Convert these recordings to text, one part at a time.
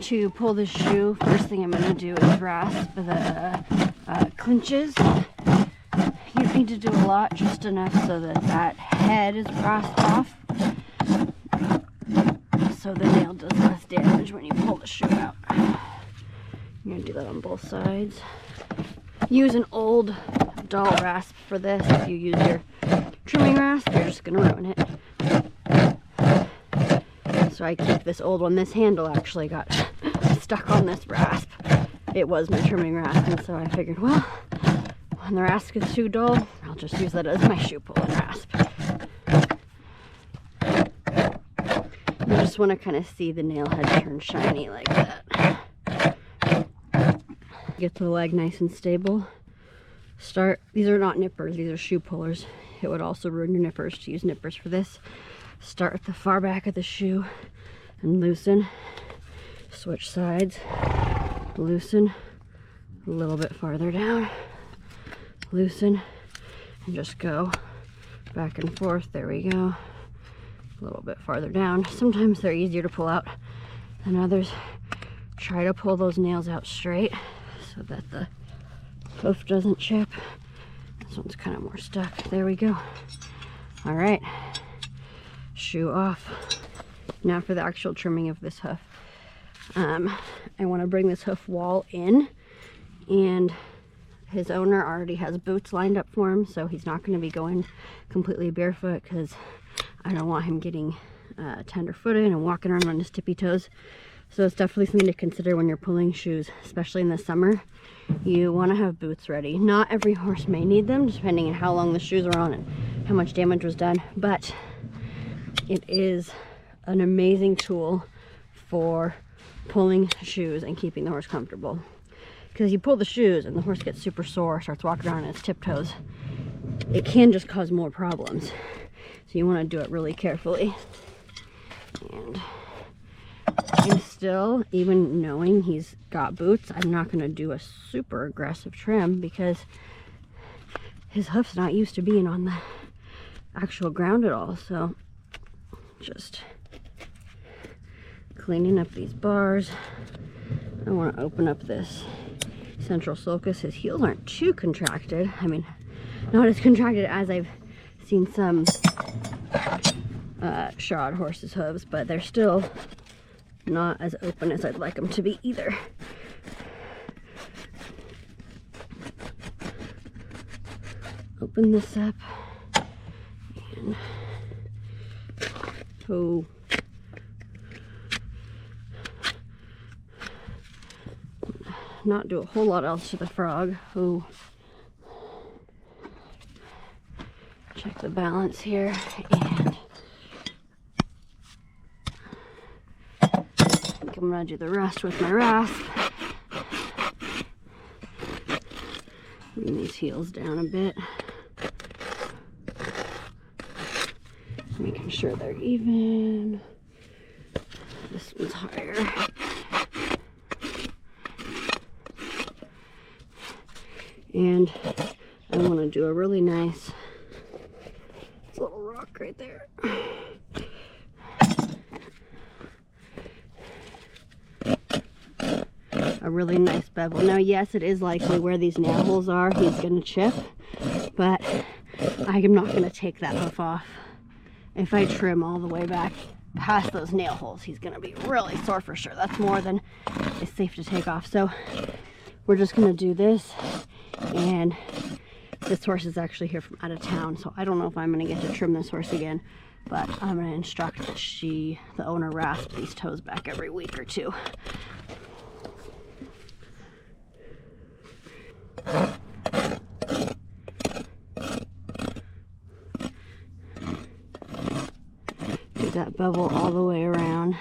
to pull the shoe, first thing I'm going to do is rasp the clinches. You don't need to do a lot, just enough so that that head is rasped off, so the nail does less damage when you pull the shoe out. You're going to do that on both sides. Use an old dull rasp for this. If you use your trimming rasp, you're just going to ruin it. So I keep this old one. This handle actually got stuck on this rasp. It was my trimming rasp, and so I figured, well, when the rasp is too dull, I'll just use that as my shoe pulling rasp. You just want to kind of see the nail head turn shiny like that. Get the leg nice and stable. These are not nippers, these are shoe pullers. It would also ruin your nippers to use nippers for this. Start at the far back of the shoe and loosen. Switch sides, loosen, a little bit farther down, loosen, and just go back and forth. There we go. A little bit farther down. Sometimes they're easier to pull out than others. Try to pull those nails out straight so that the hoof doesn't chip. This one's kind of more stuck. There we go. All right, shoe off. Now for the actual trimming of this hoof. I want to bring this hoof wall in, and his owner already has boots lined up for him, so he's not going to be going completely barefoot because I don't want him getting tender-footed and walking around on his tippy toes. So it's definitely something to consider when you're pulling shoes, especially in the summer. You want to have boots ready. Not every horse may need them, depending on how long the shoes are on and how much damage was done, but it is an amazing tool for pulling shoes and keeping the horse comfortable. Because you pull the shoes and the horse gets super sore, starts walking around on its tiptoes, it can just cause more problems. So you want to do it really carefully. And I'm still, even knowing he's got boots, I'm not going to do a super aggressive trim because his hoof's not used to being on the actual ground at all. So just cleaning up these bars. I want to open up this central sulcus. His heels aren't too contracted. I mean, not as contracted as I've seen some shod horses' hooves, but they're still not as open as I'd like them to be either. Open this up and not do a whole lot else to the frog. Check the balance here, and I think I'm gonna do the rest with my rasp. Bring these heels down a bit, making sure they're even. This one's higher. And I want to do a really nice little rock right there. A really nice bevel. Now, yes, it is likely where these nail holes are, he's going to chip, but I am not going to take that hoof off. If I trim all the way back past those nail holes, he's going to be really sore for sure. That's more than is safe to take off. So we're just going to do this. And this horse is actually here from out of town, so I don't know if I'm going to get to trim this horse again, but I'm going to instruct that the owner rasp these toes back every week or two. Do that bevel all the way around.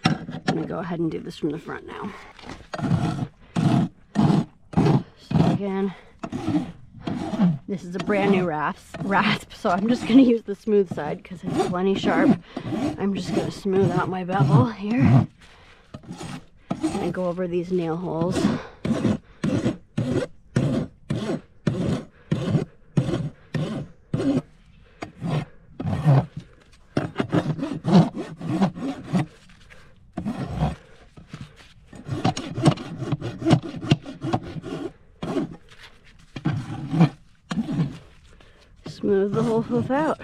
I'm going to go ahead and do this from the front now. Again, this is a brand new rasp, so I'm just going to use the smooth side because it's plenty sharp. I'm just going to smooth out my bevel here and go over these nail holes. Move the whole hoof out.